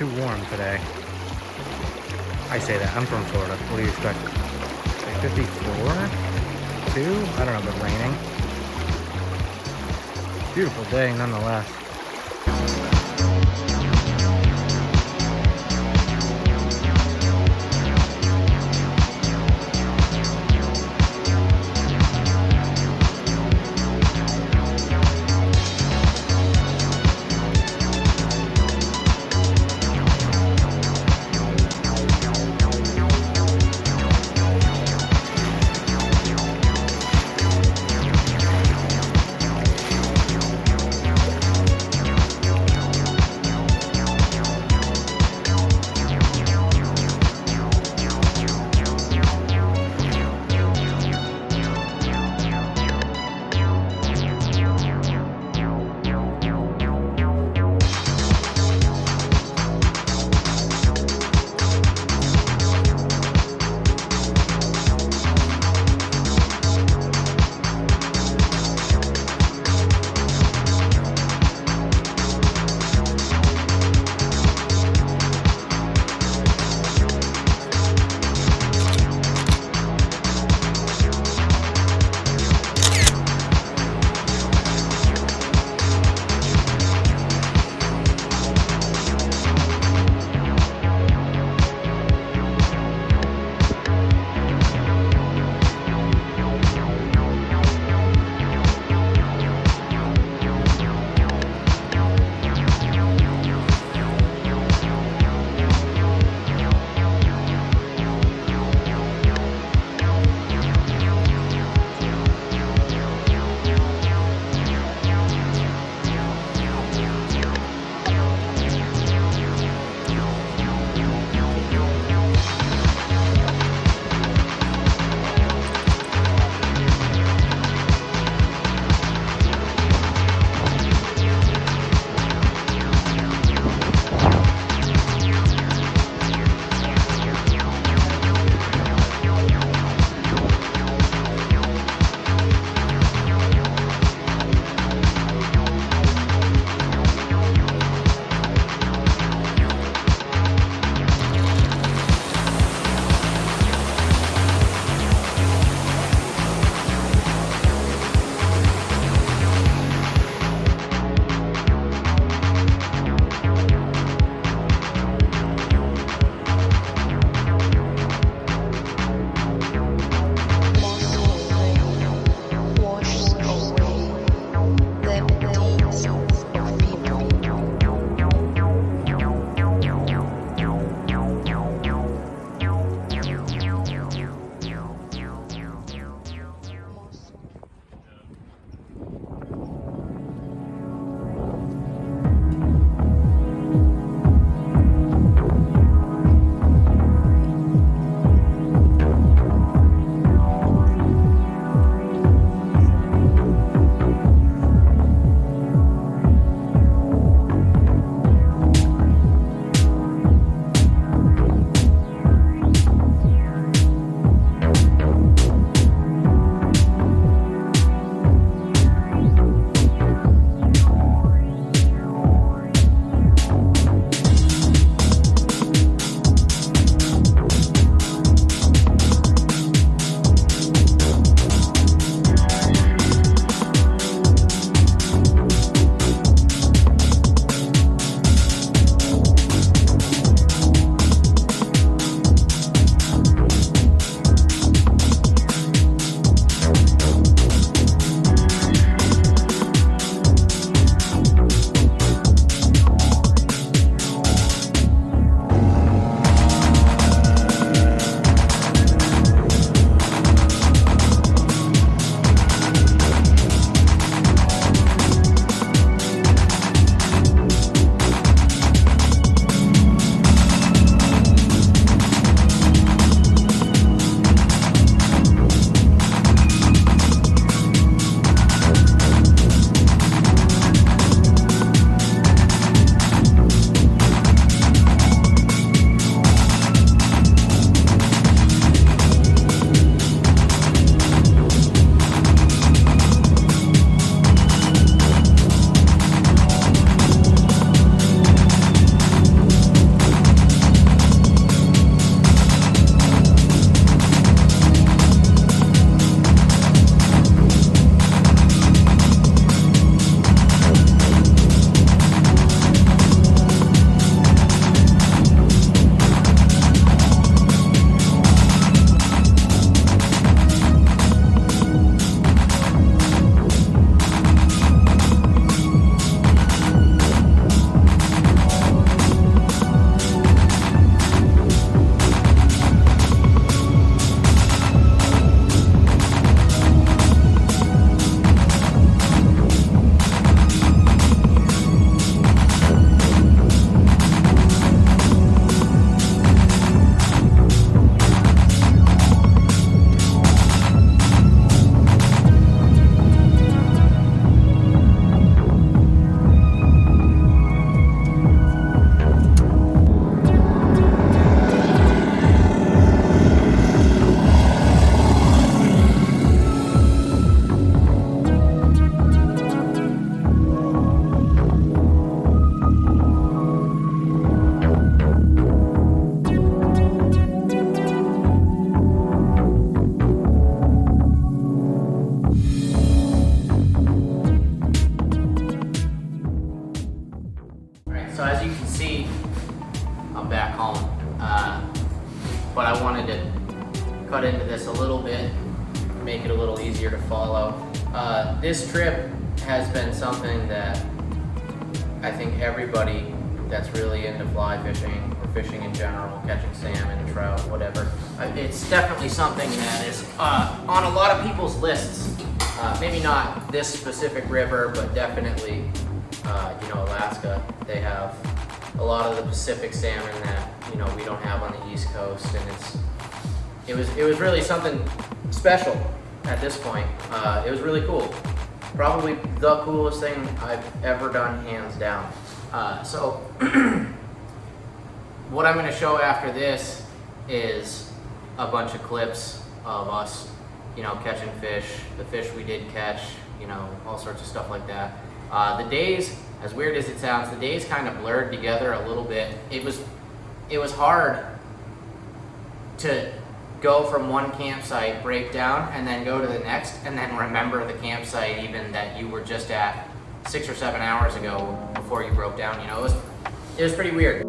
too warm today. I say that. I'm from Florida. What do you expect? Like 54? 2? I don't know, but raining. Beautiful day nonetheless. back home. But I wanted to cut into this a little bit, make it a little easier to follow. This trip has been something that I think everybody that's really into fly fishing or fishing in general, catching salmon, trout, whatever, it's definitely something that is on a lot of people's lists. Maybe not this specific river, but definitely, Alaska. They have a lot of the Pacific salmon that we don't have on the East Coast, and it was really something special at this point. It was really cool. Probably the coolest thing I've ever done, hands down. So what I'm going to show after this is a bunch of clips of us, catching fish, the fish we did catch, all sorts of stuff like that. The days, as weird as it sounds, the days kind of blurred together a little bit. It was hard to go from one campsite, break down, and then go to the next, and then remember the campsite even that you were just at 6 or 7 hours ago before you broke down. It was pretty weird.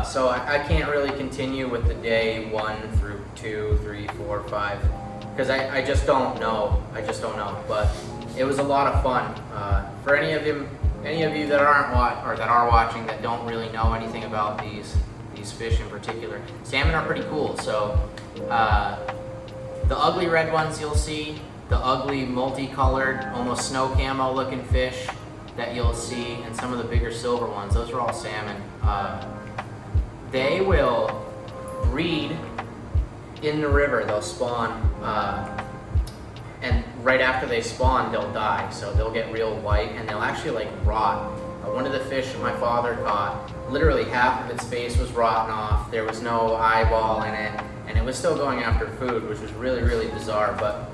So I can't really continue with the day 1 through 2, 3, 4, 5, because I just don't know. But it was a lot of fun. For any of you that are watching that don't really know anything about these fish in particular, salmon are pretty cool. So the ugly red ones you'll see, the ugly multicolored, almost snow camo looking fish that you'll see, and some of the bigger silver ones, those are all salmon. They will breed in the river. They'll spawn, and right after they spawn, they'll die. So they'll get real white, and they'll actually rot. One of the fish my father caught, literally half of its face was rotten off. There was no eyeball in it, and it was still going after food, which was really, really bizarre. But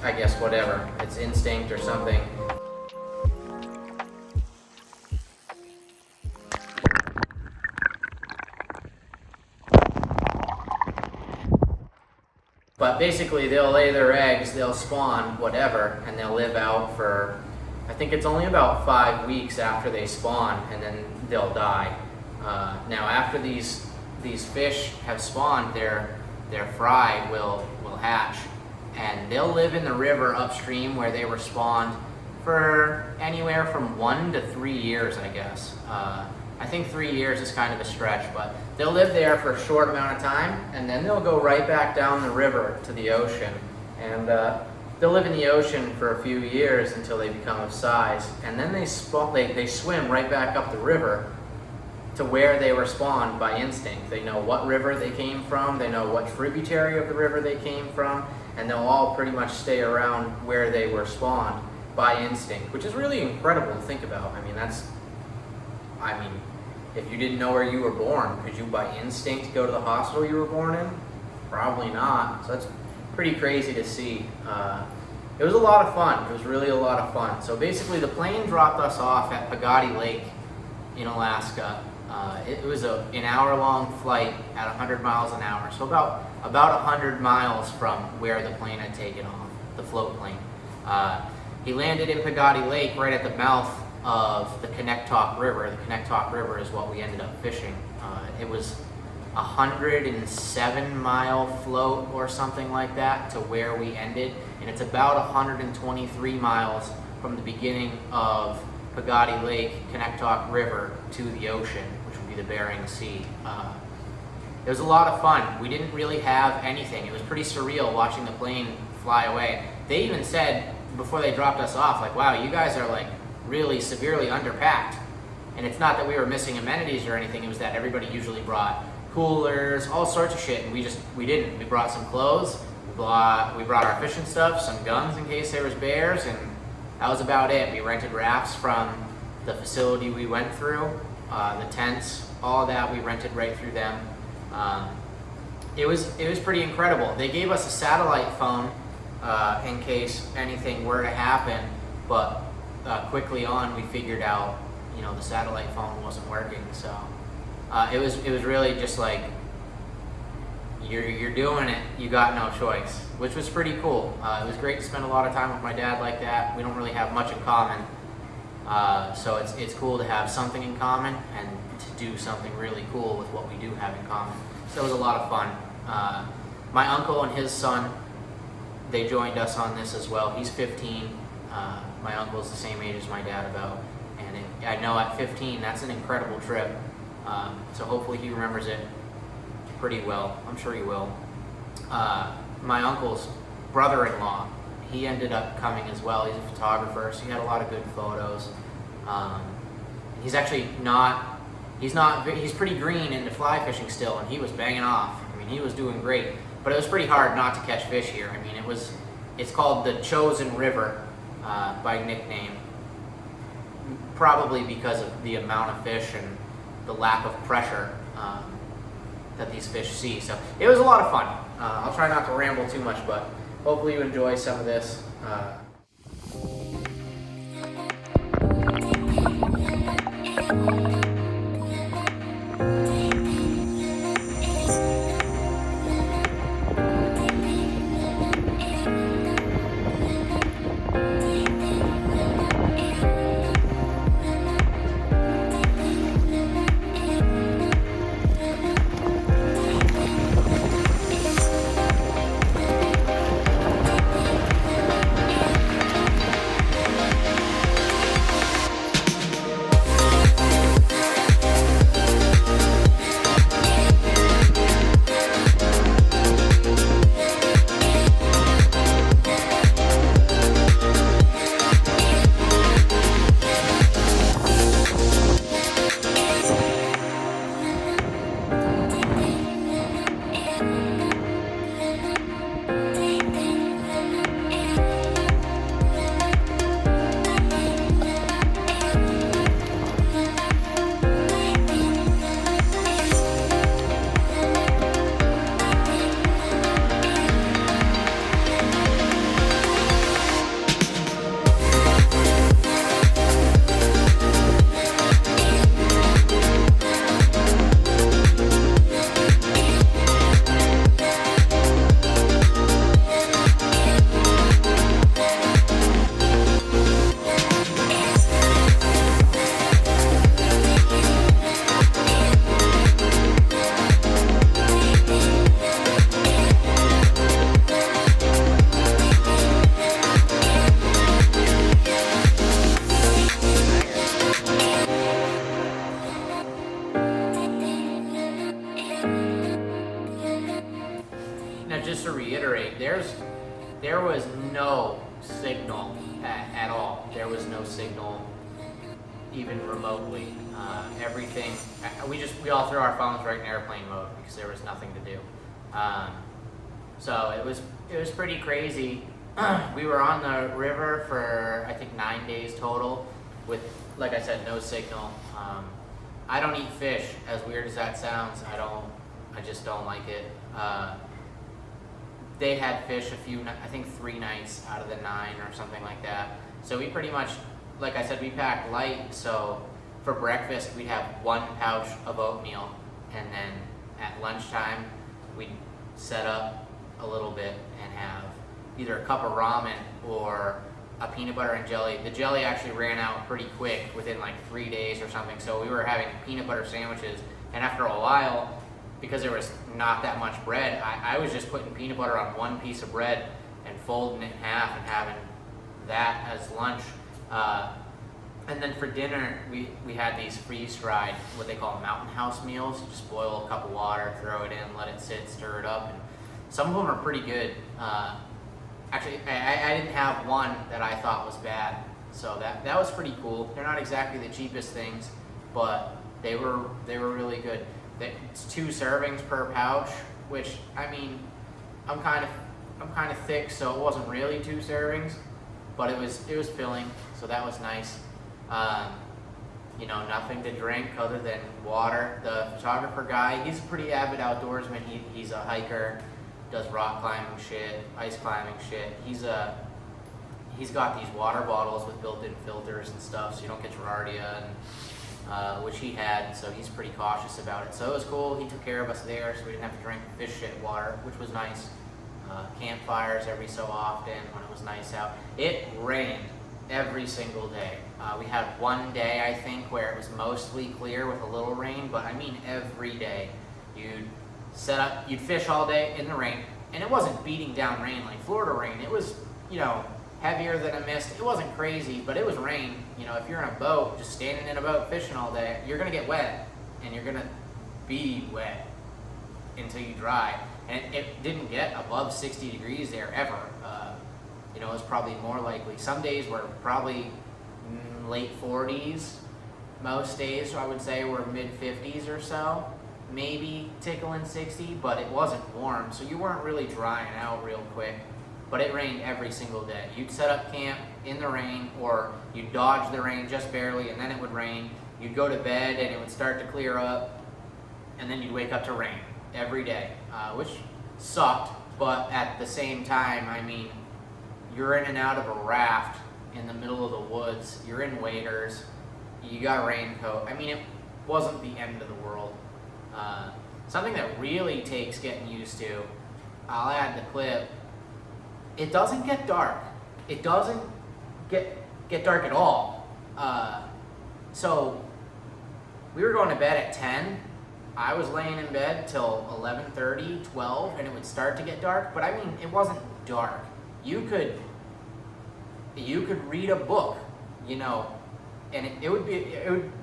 I guess whatever. It's instinct or something. But basically, they'll lay their eggs, they'll spawn, whatever, and they'll live out for, I think it's only about 5 weeks after they spawn, and then they'll die. Now, after these fish have spawned, their fry will hatch, and they'll live in the river upstream where they were spawned for anywhere from 1 to 3 years, I guess. I think 3 years is kind of a stretch, but they'll live there for a short amount of time, and then they'll go right back down the river to the ocean. And they'll live in the ocean for a few years until they become of size, and then they swim right back up the river to where they were spawned by instinct. They know what river they came from, they know what tributary of the river they came from, and they'll all pretty much stay around where they were spawned by instinct, which is really incredible to think about. I mean, if you didn't know where you were born, could you by instinct go to the hospital you were born in? Probably not. So that's pretty crazy to see. It was a lot of fun. It was really a lot of fun. So basically the plane dropped us off at Pegati Lake in Alaska. It was an hour-long flight at 100 miles an hour. So about 100 miles from where the plane had taken off, the float plane. He landed in Pegati Lake right at the mouth of the Quinhagak River. The Quinhagak River is what we ended up fishing. It was a 107-mile float or something like that to where we ended, and it's about 123 miles from the beginning of Pegati Lake, Quinhagak River to the ocean, which would be the Bering Sea. It was a lot of fun. We didn't really have anything. It was pretty surreal watching the plane fly away. They even said before they dropped us off, wow, you guys are really severely underpacked. And it's not that we were missing amenities or anything, it was that everybody usually brought coolers, all sorts of shit, and we didn't. We brought some clothes, we brought our fishing stuff, some guns in case there was bears, and that was about it. We rented rafts from the facility we went through, the tents, all of that we rented right through them. It was pretty incredible. They gave us a satellite phone in case anything were to happen. But quickly on, we figured out, you know, the satellite phone wasn't working. So it was really just like, you're doing it, you got no choice, which was pretty cool. It was great to spend a lot of time with my dad like that. We don't really have much in common, so it's cool to have something in common and to do something really cool with what we do have in common. So it was a lot of fun. My uncle and his son, they joined us on this as well. He's 15. My uncle's the same age as my dad about, and I know at 15 that's an incredible trip. So hopefully he remembers it pretty well. I'm sure he will. My uncle's brother-in-law, he ended up coming as well. He's a photographer, so he had a lot of good photos. He's actually he's pretty green into fly fishing still, and he was banging off. I mean, he was doing great, but it was pretty hard not to catch fish here. I mean, it's called the Chosen River by nickname, probably because of the amount of fish and the lack of pressure that these fish see. So it was a lot of fun. I'll try not to ramble too much, but hopefully you enjoy some of this. Now, just to reiterate, there was no signal at all. There was no signal even remotely. Everything, we all threw our phones right in airplane mode because there was nothing to do. So it was pretty crazy. We were on the river for I think 9 days total with, like I said, no signal. I don't eat fish, as weird as that sounds. I just don't like it. They had fish I think 3 nights out of the 9 or something like that. So we pretty much, like I said, we packed light. So for breakfast, we'd have 1 pouch of oatmeal. And then at lunchtime, we'd set up a little bit and have either a cup of ramen or a peanut butter and jelly. The jelly actually ran out pretty quick within like 3 days or something. So we were having peanut butter sandwiches. And after a while, because there was not that much bread, I was just putting peanut butter on 1 piece of bread and folding it in half and having that as lunch. And then for dinner, we had these freeze-dried, what they call mountain house meals. Just boil a cup of water, throw it in, let it sit, stir it up. And some of them are pretty good. Actually, I didn't have one that I thought was bad. So that was pretty cool. They're not exactly the cheapest things, but they were really good. It's 2 servings per pouch, which, I mean, I'm kind of thick, so it wasn't really 2 servings, but it was filling, so that was nice. You know, nothing to drink other than water. The photographer guy, he's a pretty avid outdoorsman. He's a hiker. does rock climbing shit, ice climbing shit. He's got these water bottles with built-in filters and stuff, so you don't get Giardia, and which he had, so he's pretty cautious about it. So it was cool. He took care of us there, so we didn't have to drink fish shit water, which was nice. Campfires every so often when it was nice out. It rained every single day. We had one day, I think, where it was mostly clear with a little rain, but I mean every day. You'd set up, you'd fish all day in the rain, and it wasn't beating down rain like Florida rain. It was, you know, heavier than a mist. It wasn't crazy, but it was rain. You know, if you're in a boat, just standing in a boat fishing all day, you're gonna get wet, and you're gonna be wet until you dry. And it didn't get above 60 degrees there ever. You know, it was probably more likely. Some days were probably late 40s. Most days, I would say, were mid 50s or so. Maybe tickling 60, but it wasn't warm, so you weren't really drying out real quick. But it rained every single day. You'd set up camp in the rain, or you'd dodge the rain just barely, and then it would rain. You'd go to bed, and it would start to clear up, and then you'd wake up to rain every day, which sucked. But at the same time, I mean, you're in and out of a raft in the middle of the woods. You're in waders. You got a raincoat. I mean, it wasn't the end of the world. Something that really takes getting used to, I'll add the clip. It doesn't get dark. It doesn't get dark at all. So we were going to bed at 10. I was laying in bed till 11:30, 12, and it would start to get dark. But I mean, it wasn't dark. You could read a book, you know, and it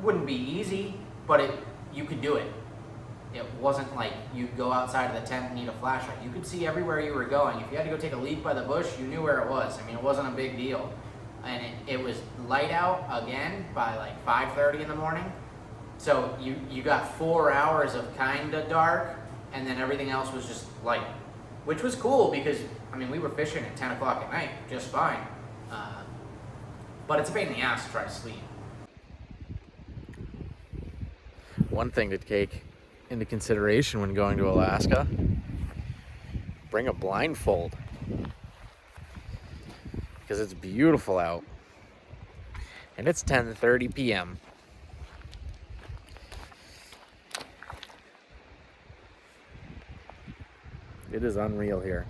wouldn't be easy, but you could do it. It wasn't like you'd go outside of the tent and need a flashlight. You could see everywhere you were going. If you had to go take a leak by the bush, you knew where it was. I mean, it wasn't a big deal. And it was light out again by like 5:30 in the morning. So you got 4 hours of kind of dark, and then everything else was just light, which was cool because, I mean, we were fishing at 10 o'clock at night just fine. But it's a pain in the ass to try to sleep. One thing to take into consideration when going to Alaska, bring a blindfold, because it's beautiful out, and it's 10:30 p.m. It is unreal here.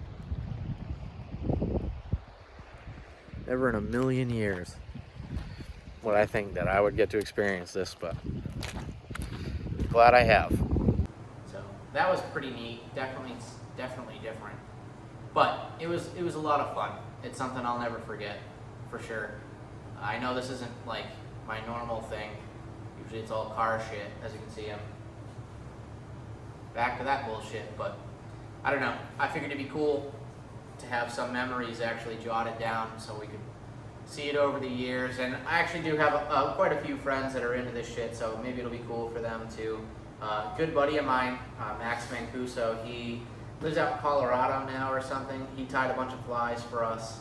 Never in a million years would I think that I would get to experience this, but glad I have. So that was pretty neat. Definitely different. But it was a lot of fun. It's something I'll never forget, for sure. I know this isn't like my normal thing. Usually it's all car shit, as you can see. I'm back to that bullshit, but I don't know. I figured it'd be cool to have some memories actually jotted down so we could see it over the years. And I actually do have quite a few friends that are into this shit, so maybe it'll be cool for them too. Good buddy of mine, Max Mancuso, he lives out in Colorado now or something. He tied a bunch of flies for us.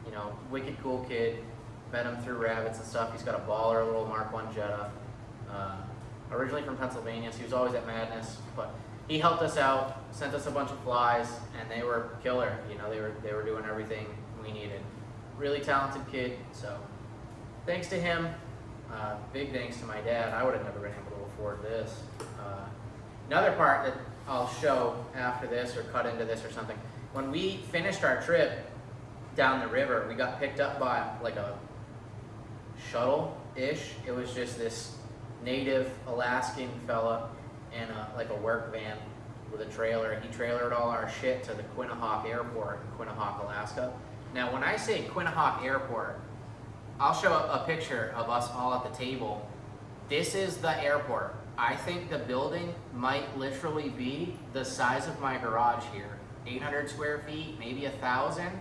You know, wicked cool kid. Met him through rabbits and stuff. He's got a baller, a little Mark 1 Jetta. Originally from Pennsylvania, so he was always at Madness, but he helped us out, sent us a bunch of flies, and they were killer. You know, they were doing everything we needed. Really talented kid, so thanks to him. Big thanks to my dad. I would have never been able to afford this. Another part that I'll show after this or cut into this or something. When we finished our trip down the river, we got picked up by like a shuttle-ish. It was just this native Alaskan fella in like a work van with a trailer. He trailered all our shit to the Quinhagak airport in Quinhagak, Alaska. Now, when I say Quinhagak airport, I'll show a picture of us all at the table. This is the airport. I think the building might literally be the size of my garage here. 800 square feet, maybe 1,000.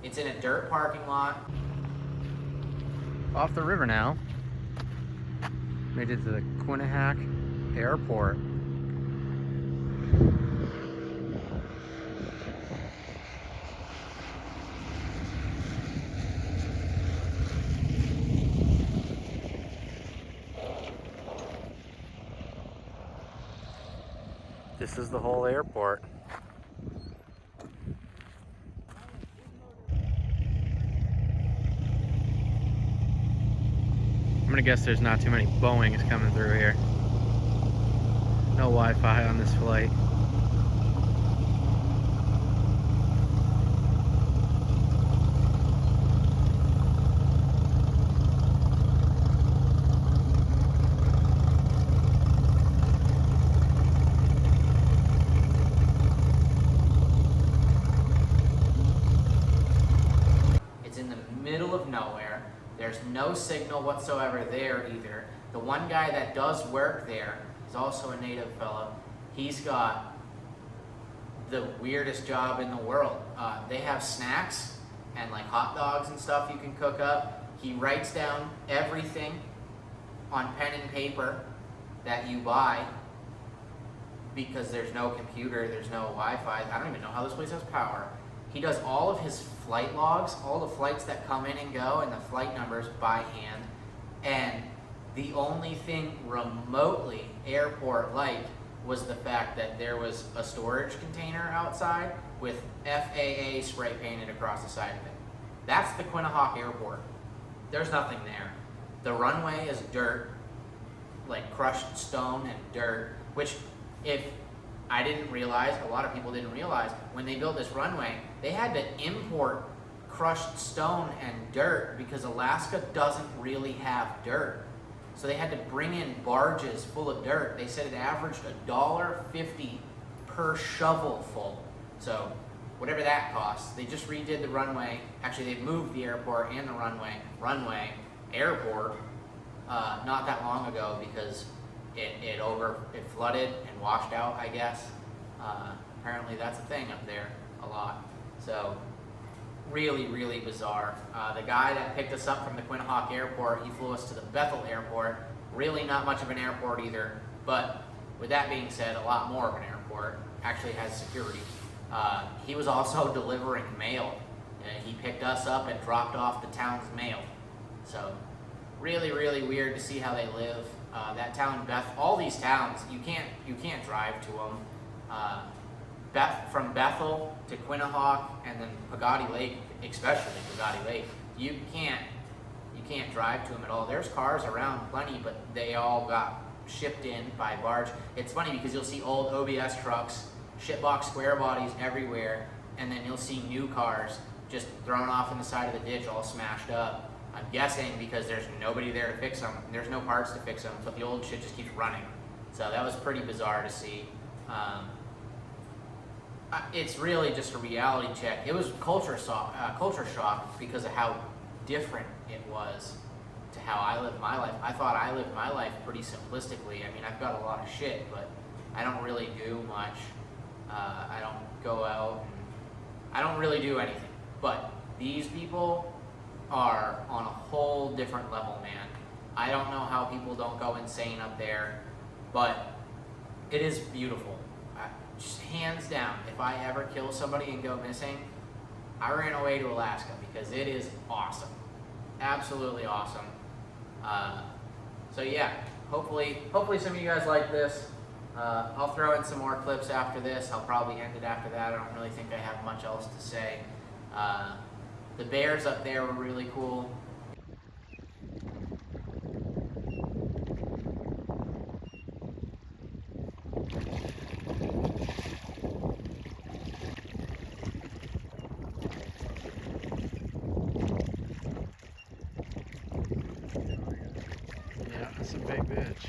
It's in a dirt parking lot. Off the river now. Made it to the Quinhagak airport. This is the whole airport. gonna guess there's not too many Boeings coming through here. No Wi-Fi on this flight. It's in the middle of nowhere. There's no signal whatsoever there either. The one guy that does work there is also a native fellow. He's got the weirdest job in the world. They have snacks and like hot dogs and stuff you can cook up. He writes down everything on pen and paper that you buy because there's no computer, there's no Wi-Fi. I don't even know how this place has power. He does all of his flight logs, all the flights that come in and go, and the flight numbers by hand. And the only thing remotely airport-like was the fact that there was a storage container outside with FAA spray painted across the side of it. That's the Quinhagak airport. There's nothing there. The runway is dirt, like crushed stone and dirt, which if I didn't realize, a lot of people didn't realize, when they built this runway, they had to import crushed stone and dirt because Alaska doesn't really have dirt. So they had to bring in barges full of dirt. They said it averaged $1.50 per shovel full. So whatever that costs, they just redid the runway. Actually, they moved the airport and the airport, not that long ago because it flooded and washed out, I guess. Apparently that's a thing up there a lot. So really, really bizarre. The guy that picked us up from the Quinhagak airport, he flew us to the Bethel airport. Really not much of an airport either, but with that being said, a lot more of an airport. Actually has security. He was also delivering mail. He picked us up and dropped off the town's mail. So really, really weird to see how they live. That town, all these towns, you can't drive to them. From Bethel to Quinhagak and then Pegati Lake, especially Pegati Lake, you can't drive to them at all. There's cars around plenty, but they all got shipped in by barge. It's funny because you'll see old OBS trucks, shitbox square bodies everywhere, and then you'll see new cars just thrown off in the side of the ditch, all smashed up. I'm guessing because there's nobody there to fix them. There's no parts to fix them, but the old shit just keeps running. So that was pretty bizarre to see. It's really just a reality check. It was culture shock because of how different it was to how I lived my life. I thought I lived my life pretty simplistically. I mean, I've got a lot of shit, but I don't really do much. I don't go out, and I don't really do anything. But these people are on a whole different level, man. I don't know how people don't go insane up there, but it is beautiful. Just hands down, if I ever kill somebody and go missing, I ran away to Alaska because it is awesome. Absolutely awesome. So yeah, hopefully some of you guys like this. I'll throw in some more clips after this. I'll probably end it after that. I don't really think I have much else to say. The bears up there were really cool. Yeah, that's a big bitch.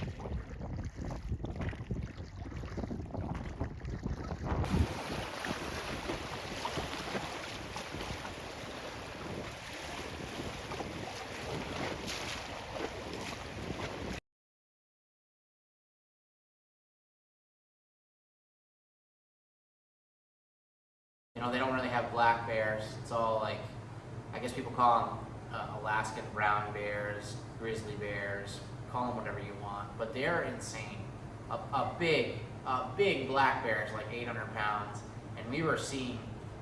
You know, they don't really have black bears. It's all like, I guess people call them Alaskan brown bears, grizzly bears, call them whatever you want, but they're insane. A big black bear is like 800 pounds, and we were seeing,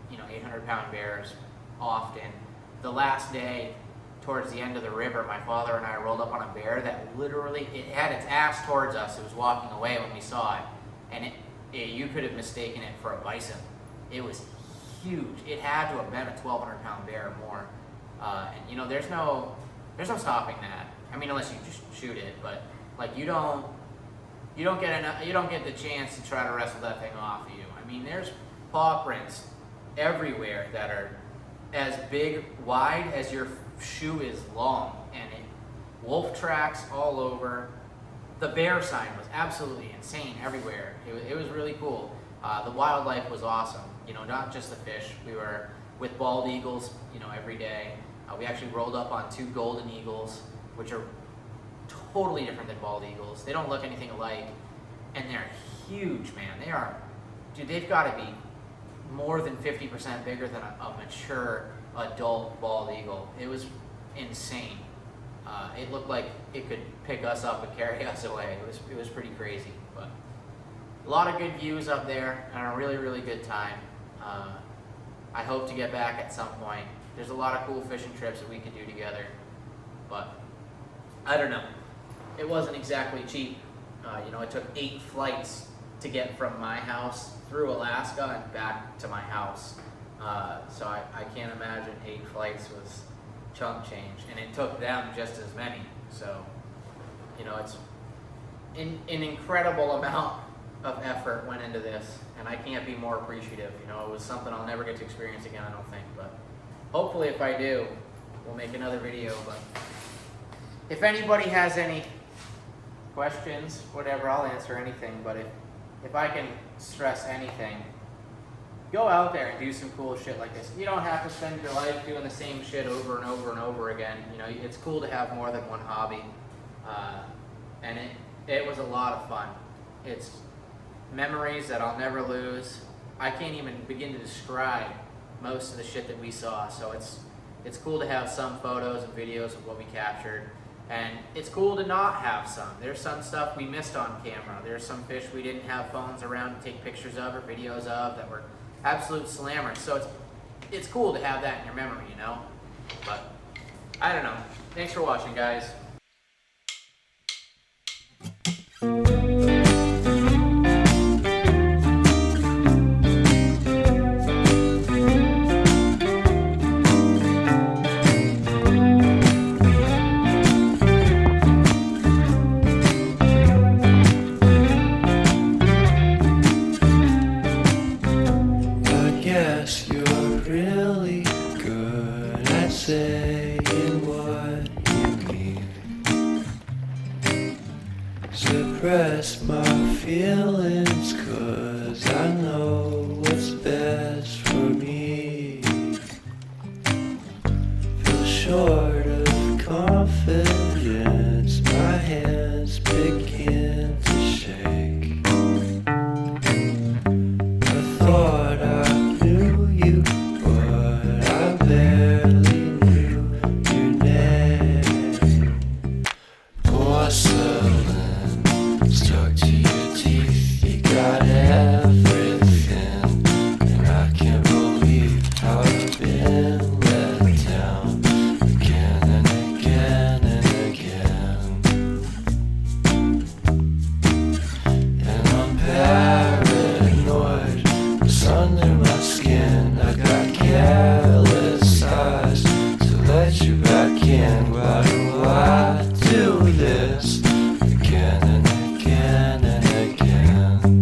800-pound bears often. The last day, towards the end of the river, my father and I rolled up on a bear that literally, it had its ass towards us. It was walking away when we saw it, and you could have mistaken it for a bison. It was huge. It had to have been a 1,200-pound bear or more. And there's no stopping that. I mean, unless you just shoot it, but like you don't get the chance to try to wrestle that thing off of you. I mean, there's paw prints everywhere that are as big, wide as your shoe is long, and wolf tracks all over. The bear sign was absolutely insane everywhere. It was really cool. The wildlife was awesome. You know, not just the fish. We were with bald eagles, you know, every day. We actually rolled up on 2 golden eagles, which are totally different than bald eagles. They don't look anything alike, and they're huge, man. They are, dude, they've got to be more than 50% bigger than a mature adult bald eagle. It was insane. It looked like it could pick us up and carry us away. It was pretty crazy, but a lot of good views up there and a really, really good time. I hope to get back at some point. There's a lot of cool fishing trips that we could do together, but I don't know. It wasn't exactly cheap. You know, it took 8 flights to get from my house through Alaska and back to my house. So I can't imagine 8 flights was chunk change, and it took them just as many. So, you know, it's an incredible amount of effort went into this, and I can't be more appreciative. You know, it was something I'll never get to experience again, I don't think, but hopefully if I do, we'll make another video. But if anybody has any questions, whatever, I'll answer anything. But if I can stress anything, go out there and do some cool shit like this. You don't have to spend your life doing the same shit over and over and over again. You know, it's cool to have more than one hobby. And it was a lot of fun. It's memories that I'll never lose. I can't even begin to describe most of the shit that we saw. So it's cool to have some photos and videos of what we captured. And it's cool to not have some. There's some stuff we missed on camera. There's some fish we didn't have phones around to take pictures of or videos of that were absolute slammers. So it's cool to have that in your memory, you know? But I don't know. Thanks for watching, guys. Suppress my feelings, 'cause I know what's best for me. Feel short of confidence, my hands begin to shake. I thought I knew you, but I barely knew your name. Porcelain stuck to your teeth, you got everything, and I can't believe how I've been let down again and again and again. And I'm paranoid, what's under my skin? I got careless eyes to let you back in. Why do I do this again and again and again?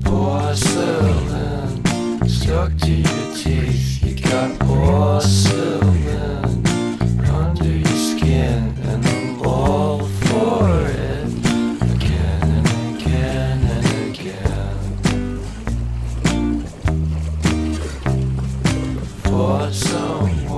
Porcelain stuck to your teeth, you got porcelain under your skin, and I'm all for it again and again and again. For someone